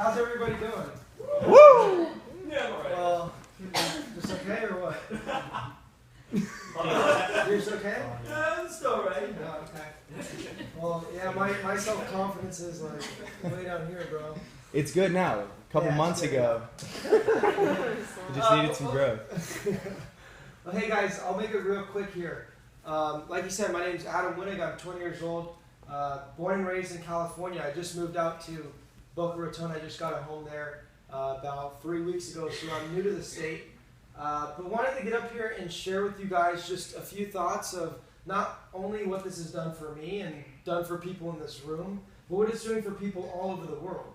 How's everybody doing? Woo! Yeah, all right. Well, just okay or what? You're just okay? Yeah, it's all right. Yeah, okay. Well, yeah, my self-confidence is like way down here, bro. It's good now. A couple Yeah, months it's good. ago, we just needed some growth. Well, hey guys, I'll make it real quick here. Like you said, my name's Adam Wenig. I'm 20 years old. Born and raised in California. I just moved out to Boca Raton. I just got a home there about 3 weeks ago, so I'm new to the state. But wanted to get up here and share with you guys just a few thoughts of not only what this has done for me and done for people in this room, but what it's doing for people all over the world.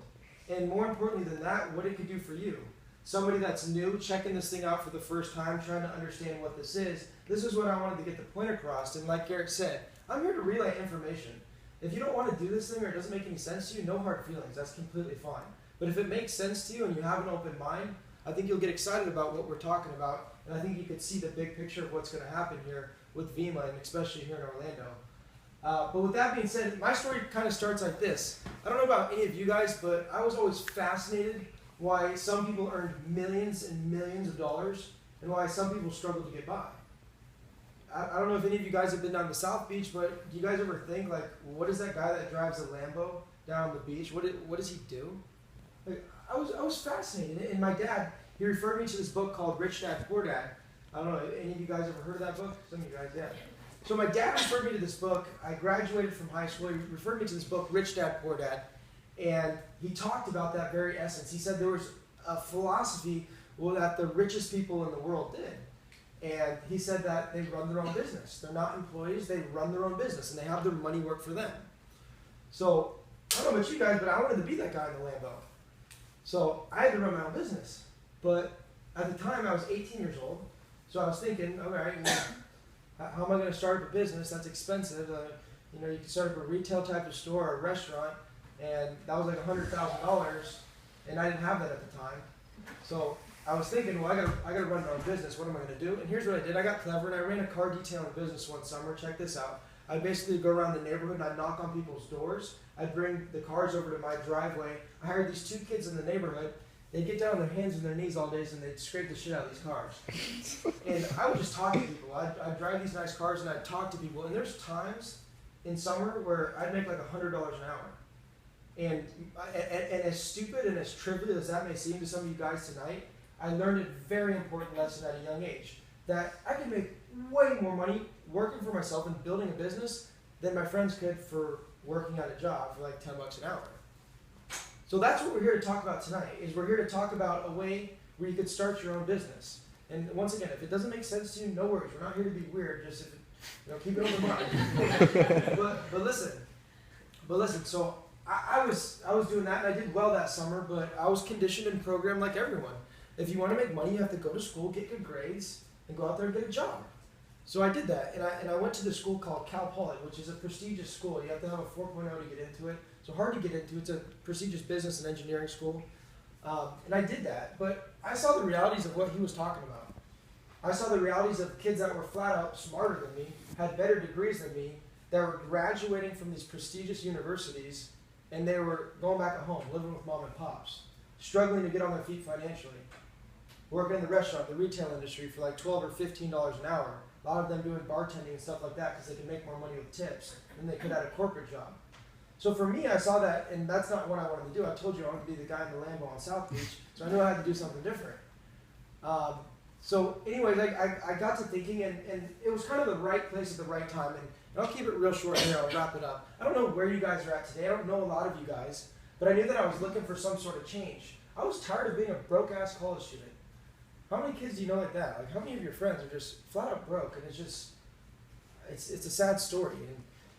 And more importantly than that, what it could do for you. Somebody that's new, checking this thing out for the first time, trying to understand what this is what I wanted to get the point across. And like Garrett said, I'm here to relay information. If you don't want to do this thing or it doesn't make any sense to you, no hard feelings. That's completely fine. But if it makes sense to you and you have an open mind, I think you'll get excited about what we're talking about. And I think you could see the big picture of what's going to happen here with Wenig, and especially here in Orlando. But with that being said, my story kind of starts like this. I don't know about any of you guys, but I was always fascinated why some people earned millions and millions of dollars and why some people struggle to get by. I don't know if any of you guys have been down to South Beach, but do you guys ever think, like, what is that guy that drives a Lambo down the beach? What does he do? Like, I was fascinated. And my dad, he referred me to this book called Rich Dad, Poor Dad. I don't know, any of you guys ever heard of that book? Some of you guys, yeah. So my dad referred me to this book. I graduated from high school. He referred me to this book, Rich Dad, Poor Dad. And he talked about that very essence. He said there was a philosophy that the richest people in the world did. And he said that they run their own business. They're not employees, they run their own business, and they have their money work for them. So, I don't know about you guys, but I wanted to be that guy in the Lambo. So, I had to run my own business. But at the time, I was 18 years old. So I was thinking, all right, well, how am I going to start up a business? That's expensive. You can start up a retail type of store or a restaurant, and that was like $100,000, and I didn't have that at the time. So I was thinking, well, I gotta run my own business. What am I gonna do? And here's what I did. I got clever and I ran a car detailing business one summer. Check this out. I'd basically go around the neighborhood and I'd knock on people's doors. I'd bring the cars over to my driveway. I hired these two kids in the neighborhood. They'd get down on their hands and their knees all days and they'd scrape the shit out of these cars. And I would just talk to people. I'd drive these nice cars and I'd talk to people. And there's times in summer where I'd make like $100 an hour. And as stupid and as trivial as that may seem to some of you guys tonight, I learned a very important lesson at a young age, that I could make way more money working for myself and building a business than my friends could for working at a job for like $10 an hour. So that's what we're here to talk about tonight, is we're here to talk about a way where you could start your own business. And once again, if it doesn't make sense to you, no worries. We're not here to be weird, just keep it open mind. But listen, so I was doing that and I did well that summer, but I was conditioned and programmed like everyone. If you want to make money, you have to go to school, get good grades, and go out there and get a job. So I did that, and I went to the school called Cal Poly, which is a prestigious school. You have to have a 4.0 to get into it. So hard to get into. It's a prestigious business and engineering school. And I did that, but I saw the realities of what he was talking about. I saw the realities of kids that were flat out smarter than me, had better degrees than me, that were graduating from these prestigious universities, and they were going back at home, living with mom and pops, struggling to get on their feet financially. Working in the restaurant, the retail industry for like $12 or $15 an hour. A lot of them doing bartending and stuff like that because they can make more money with tips than they could at a corporate job. So for me, I saw that, and that's not what I wanted to do. I told you I wanted to be the guy in the Lambo on South Beach, so I knew I had to do something different. So anyways, I got to thinking, and it was kind of the right place at the right time. And I'll keep it real short here. I'll wrap it up. I don't know where you guys are at today. I don't know a lot of you guys, but I knew that I was looking for some sort of change. I was tired of being a broke-ass college student. How many kids do you know like that? Like, how many of your friends are just flat out broke, and it's a sad story,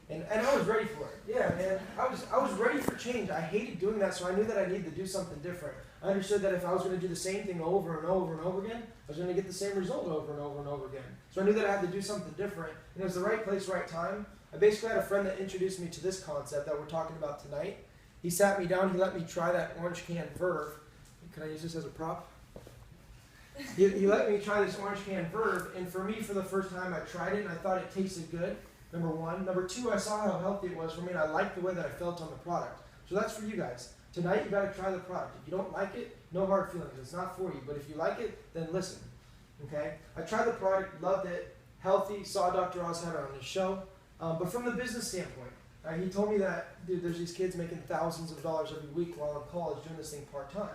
and I was ready for it. Yeah, man, I was ready for change. I hated doing that, so I knew that I needed to do something different. I understood that if I was going to do the same thing over and over and over again, I was going to get the same result over and over and over again. So I knew that I had to do something different, and it was the right place, right time. I basically had a friend that introduced me to this concept that we're talking about tonight. He sat me down, he let me try that orange can Verve. Can I use this as a prop? He let me try this orange can Verve, and for me, for the first time, I tried it, and I thought it tasted good, number one. Number two, I saw how healthy it was for me, and I liked the way that I felt on the product. So that's for you guys. Tonight you got to try the product. If you don't like it, no hard feelings. It's not for you. But if you like it, then listen. Okay? I tried the product, loved it, healthy, saw Dr. Oz had it on his show. But from the business standpoint, he told me that, dude, there's these kids making thousands of dollars every week while in college doing this thing part-time.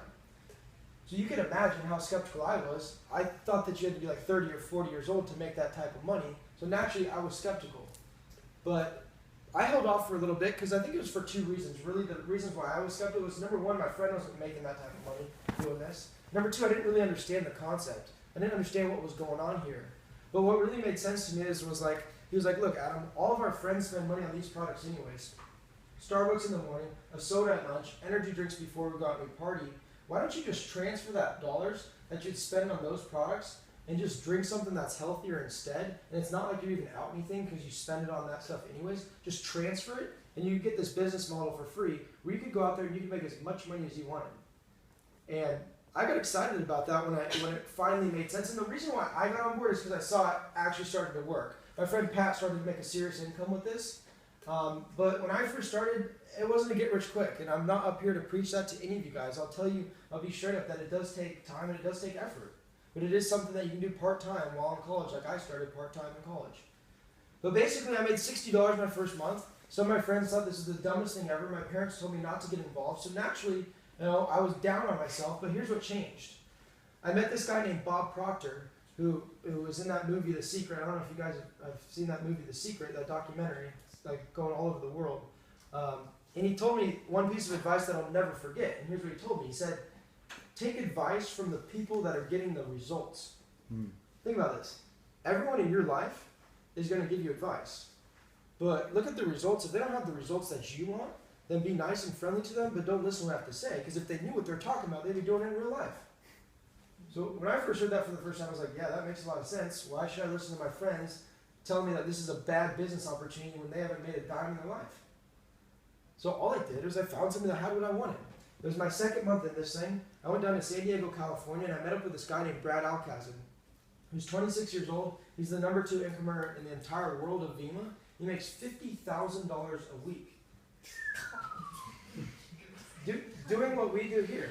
So you can imagine how skeptical I was. I thought that you had to be like 30 or 40 years old to make that type of money. So naturally, I was skeptical. But I held off for a little bit because I think it was for two reasons. Really, the reasons why I was skeptical was, number one, my friend wasn't making that type of money doing this. Number two, I didn't really understand the concept. I didn't understand what was going on here. But what really made sense to me was like, he was like, look, Adam, all of our friends spend money on these products anyways. Starbucks in the morning, a soda at lunch, energy drinks before we go out and we party. Why don't you just transfer that dollars that you'd spend on those products and just drink something that's healthier instead? And it's not like you're even out anything because you spend it on that stuff anyways. Just transfer it and you get this business model for free where you could go out there and you can make as much money as you wanted. And I got excited about that when it finally made sense. And the reason why I got on board is because I saw it actually started to work. My friend Pat started to make a serious income with this. But when I first started, it wasn't a get rich quick, and I'm not up here to preach that to any of you guys. I'll tell you, I'll be straight up that it does take time and it does take effort. But it is something that you can do part-time while in college, like I started part-time in college. But basically, I made $60 my first month. Some of my friends thought this is the dumbest thing ever. My parents told me not to get involved, so naturally, I was down on myself, but here's what changed. I met this guy named Bob Proctor, who was in that movie, The Secret. I don't know if you guys have seen that movie, The Secret, that documentary. It's like going all over the world. And he told me one piece of advice that I'll never forget. And here's what he told me. He said, take advice from the people that are getting the results. Think about this. Everyone in your life is going to give you advice. But look at the results. If they don't have the results that you want, then be nice and friendly to them, but don't listen to what they have to say. Because if they knew what they're talking about, they'd be doing it in real life. So when I first heard that for the first time, I was like, yeah, that makes a lot of sense. Why should I listen to my friends telling me that this is a bad business opportunity when they haven't made a dime in their life? So all I did was I found something that had what I wanted. It was my second month in this thing. I went down to San Diego, California, and I met up with this guy named Brad Alcazar, who's 26 years old. He's the #2 incomer in the entire world of Vima. He makes $50,000 a week. Doing what we do here.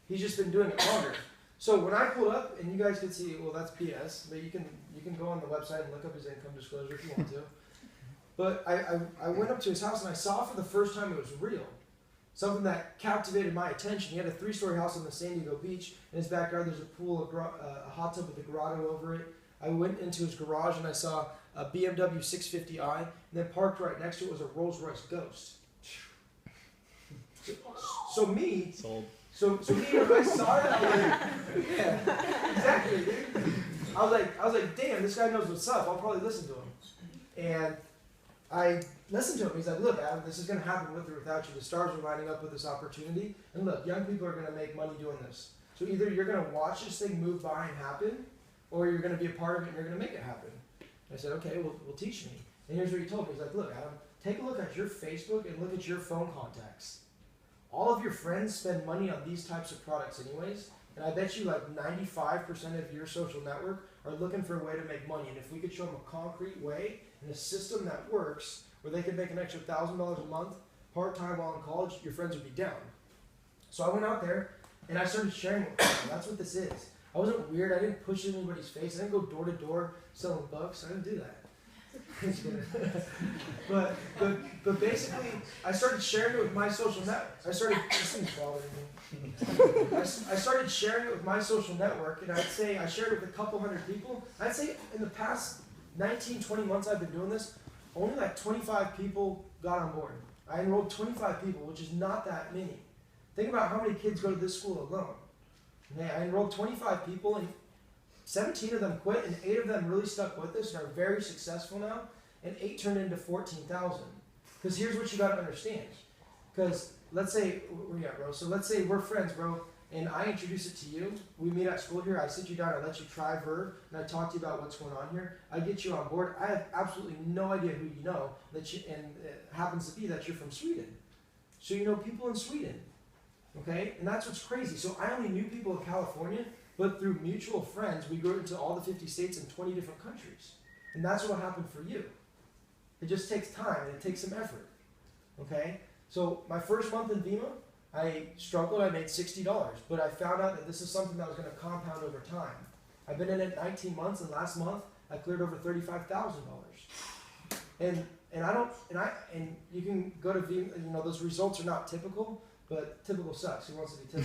He's just been doing it longer. So when I pulled up, and you guys could see, well, that's BS, but you can go on the website and look up his income disclosure if you want to. But I went up to his house and I saw for the first time it was real. Something that captivated my attention. He had a 3-story house on the San Diego beach. In his backyard, there's a pool, a hot tub with a grotto over it. I went into his garage and I saw a BMW 650i, and then parked right next to it was a Rolls Royce Ghost. So me, Sold. So me, when I saw that, I was like, yeah, exactly, dude. I was like, damn, this guy knows what's up. I'll probably listen to him. And I listened to him. He's like, look, Adam, this is going to happen with or without you. The stars are lining up with this opportunity. And look, young people are going to make money doing this. So either you're going to watch this thing move by and happen, or you're going to be a part of it and you're going to make it happen. I said, okay, well, teach me. And here's what he told me. He's like, look, Adam, take a look at your Facebook and look at your phone contacts. All of your friends spend money on these types of products anyways, and I bet you like 95% of your social network are looking for a way to make money. And if we could show them a concrete way and a system that works where they could make an extra $1,000 a month part-time while in college, your friends would be down. So I went out there and I started sharing with them. That's what this is. I wasn't weird. I didn't push it in anybody's face. I didn't go door to door selling books. I didn't do that. but basically, I started sharing it with my social network. This thing's bothering me. I started sharing it with my social network, and I'd say I shared it with a couple hundred people. I'd say in the past 19, 20 months I've been doing this, only like 25 people got on board. I enrolled 25 people, which is not that many. Think about how many kids go to this school alone. I enrolled 25 people, and 17 of them quit, and 8 of them really stuck with us and are very successful now, and 8 turned into 14,000. Because here's what you got to understand. Because let's say, where you at, bro? So let's say we're friends, bro, and I introduce it to you. We meet at school here. I sit you down. I let you try Verb, and I talk to you about what's going on here. I get you on board. I have absolutely no idea who you know, and it happens to be that you're from Sweden. So you know people in Sweden. Okay? And that's what's crazy. So I only knew people in California, but through mutual friends, we grew into all the 50 states and 20 different countries. And that's what will happen for you. It just takes time and it takes some effort. Okay? So my first month in Vima, I struggled, I made $60, but I found out that this is something that was going to compound over time. I've been in it 19 months, and last month I cleared over $35,000. And you can go to those results are not typical, but typical sucks. Who wants to be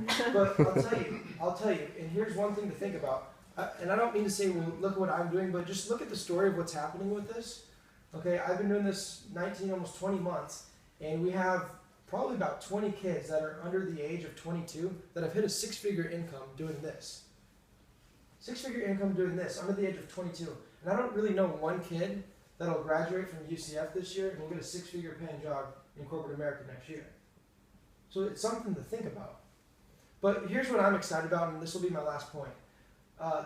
typical? But I'll tell you, and here's one thing to think about. And I don't mean to say, well, look at what I'm doing, but just look at the story of what's happening with this. Okay, I've been doing this 19, almost 20 months, and we have probably about 20 kids that are under the age of 22 that have hit a six-figure income doing this. Six-figure income doing this, under the age of 22. And I don't really know one kid that'll graduate from UCF this year and will get a six-figure paying job in corporate America next year. So it's something to think about. But here's what I'm excited about, and this will be my last point.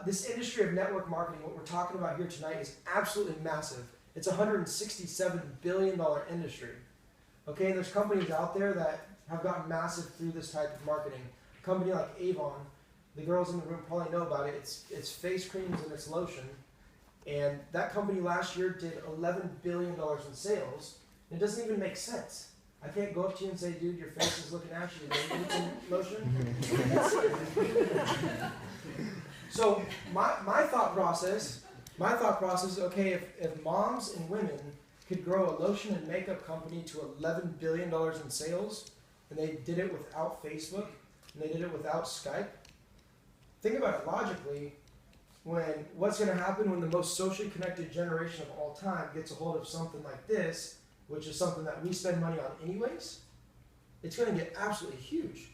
This industry of network marketing, what we're talking about here tonight, is absolutely massive. It's a $167 billion industry. Okay, and there's companies out there that have gotten massive through this type of marketing. A company like Avon, the girls in the room probably know about it. It's face creams and it's lotion. And that company last year did $11 billion in sales. And it doesn't even make sense. I can't go up to you and say, dude, your face is looking ashy. You need some lotion? So my thought process, okay, if moms and women could grow a lotion and makeup company to $11 billion in sales, and they did it without Facebook, and they did it without Skype, think about it logically. What's going to happen when the most socially connected generation of all time gets a hold of something like this, which is something that we spend money on anyways? It's going to get absolutely huge.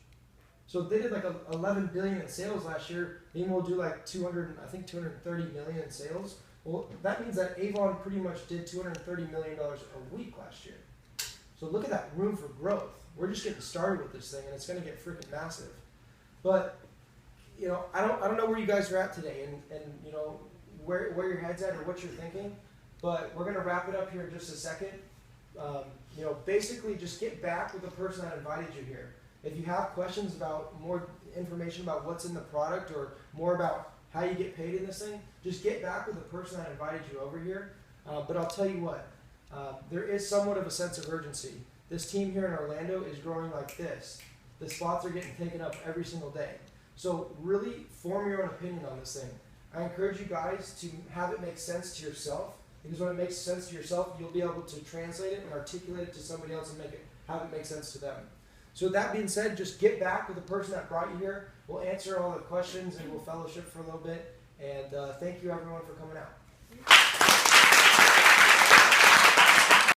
So they did like 11 billion in sales last year. Maybe we'll do like 230 million in sales. Well, that means that Avon pretty much did $230 million a week last year. So look at that room for growth. We're just getting started with this thing, and it's going to get freaking massive. But I don't know where you guys are at today, and where your head's at or what you're thinking. But we're going to wrap it up here in just a second. Basically, just get back with the person that invited you here. If you have questions about more information about what's in the product or more about how you get paid in this thing, just get back with the person that invited you over here. But I'll tell you what, there is somewhat of a sense of urgency. This team here in Orlando is growing like this. The spots are getting taken up every single day. So really form your own opinion on this thing. I encourage you guys to have it make sense to yourself, because when it makes sense to yourself, you'll be able to translate it and articulate it to somebody else and have it make sense to them. So with that being said, just get back with the person that brought you here. We'll answer all the questions and we'll fellowship for a little bit. And thank you everyone for coming out.